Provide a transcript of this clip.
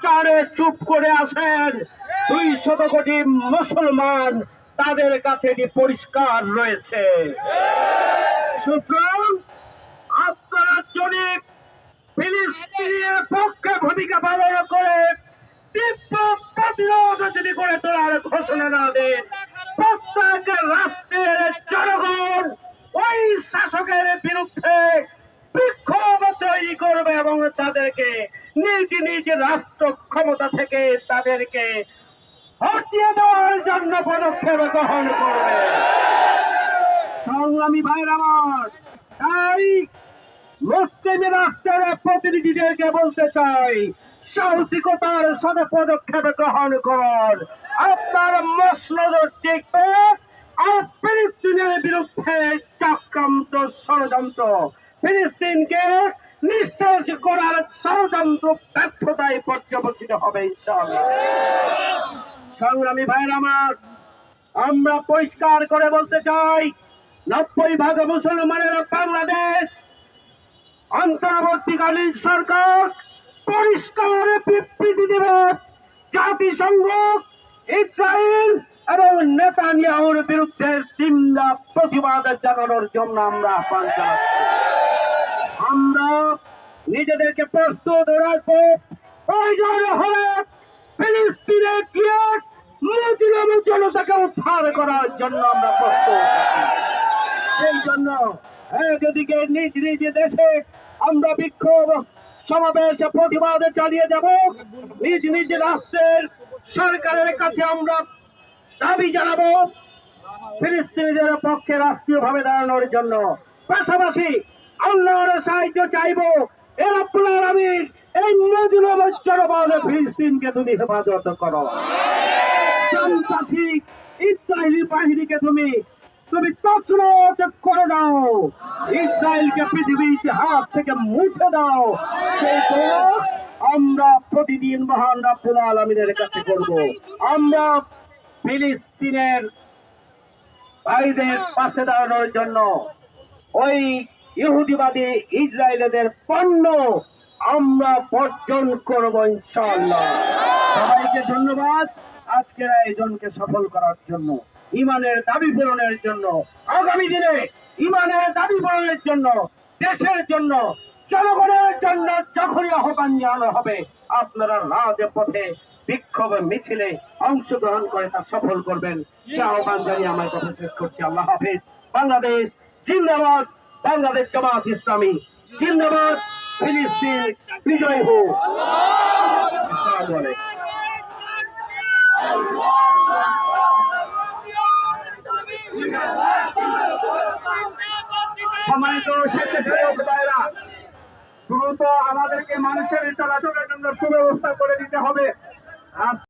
কানে চুপ করে আসেন। 200 কোটি মুসলমান, তাদের কাছে এটি পরিষ্কার রয়েছে। সুতরাং আপনারা যদি ফিলিস্তিনের পক্ষে ভূমিকা পালন করে তীব্র প্রতিরোধ যদি করে তোলার ঘোষণা না দেন, প্রত্যেক রাষ্ট্রের জনগণ ওই শাসকের বিরুদ্ধে বিক্ষোভ তৈরি করবে এবং তাদেরকে নিজ নিজ রাষ্ট্র ক্ষমতা থেকে তাদেরকে হটিয়ে দেওয়ার জন্য পদক্ষেপ গ্রহণ করবে। সংগ্রামী ভাইরা আমার, তাই মুসলিম রাষ্ট্রের প্রতিনিধিদেরকে বলতে চাই, সাহসিকতার সাথে পদক্ষেপ গ্রহণ করুন। আপনার মসনদ টিকবে আর ফিলিস্তিনের বিরুদ্ধে চক্রান্ত ষড়যন্ত্র, ফিলিস্তিনকে নিঃশেষ করার ষড়যন্ত্র ব্যর্থতায় পর্যবসিত হবে ইনশাআল্লাহ। সংগ্রামী ভাইরা আমার, আমরা পরিষ্কার করে বলতে চাই, 90% মুসলমানের বাংলাদেশ অন্তর্বর্তীকালীন সরকার পরিষ্কার বিবৃতি দেবে, জাতিসংঘ ইসরায়েল এবং নেতানিয়াহুর বিরুদ্ধে তীব্র প্রতিবাদ জানানোর জন্য আমরা আহ্বান জানাচ্ছি। আমরা নিজেদেরকে প্রস্তুত রাখবো, প্রয়োজন হলে ফিলিস্তিনে গিয়ে মুসলিম জনতাকে উদ্ধার করার জন্য আমরা প্রস্তুত। সেই জন্য একদিকে নিজ নিজ দেশে আমরা বিক্ষোভ সমাবেশ প্রতিবাদ চালিয়ে যাব, নিজ নিজ রাষ্ট্রের সরকারের কাছে আমরা দাবি জানাবো ফিলিস্তিনিদের পক্ষে রাষ্ট্রীয়ভাবে দাঁড়ানোর জন্য। পাশাপাশি আল্লাহর সাহায্য চাইবো, এ রব্বুল আলামিন এই মজলুম জনপদ ফিলিস্তিনকে তুমি হেফাজত করো। সন্ত্রাসী ইসরায়েলি বাহিনীকে তুমি তছনছ করে দাও, ইসরায়েলকে পৃথিবীর ইতিহাস থেকে মুছে দাও। সেই দোয়া আমরা প্রতিদিন মহান রব্বুল আলামিনের কাছে করব। আমরা ফিলিস্তিনের ভাইদের পাশে দাঁড়ানোর জন্য ওই ইহুদিবাদী ইসরায়েলদের পণ্য আমরা বর্জন করব ইনশাআল্লাহ। সবাইকে ধন্যবাদ আজকের আয়োজনকে সফল করার জন্য, ইমানের দাবি পূরণের জন্য, আগামী দিনে ইমানের দাবি পূরণের জন্য, দেশের জন্য, জনগণের জন্য যখনই আহ্বান জানানো হবে, আপনারা রাজপথে বিক্ষোভ মিছিলে অংশগ্রহণ করে তা সফল করবেন। সে আহ্বান জানিয়ে আমার কথা শেষ করছি। আল্লাহ হাফেজ। বাংলাদেশ জিন্দাবাদ, বাংলাদেশ জামাত ইসলামী জিন্দাবাদ, ফিলিস্তিন বিজয় হোক। আসসালামু আলাইকুম। সম্মানিত স্বেচ্ছাসেবক ভাইরা, দ্রুত আমাদেরকে মানুষের চলাচলের জন্য সুব্যবস্থা করে দিতে হবে।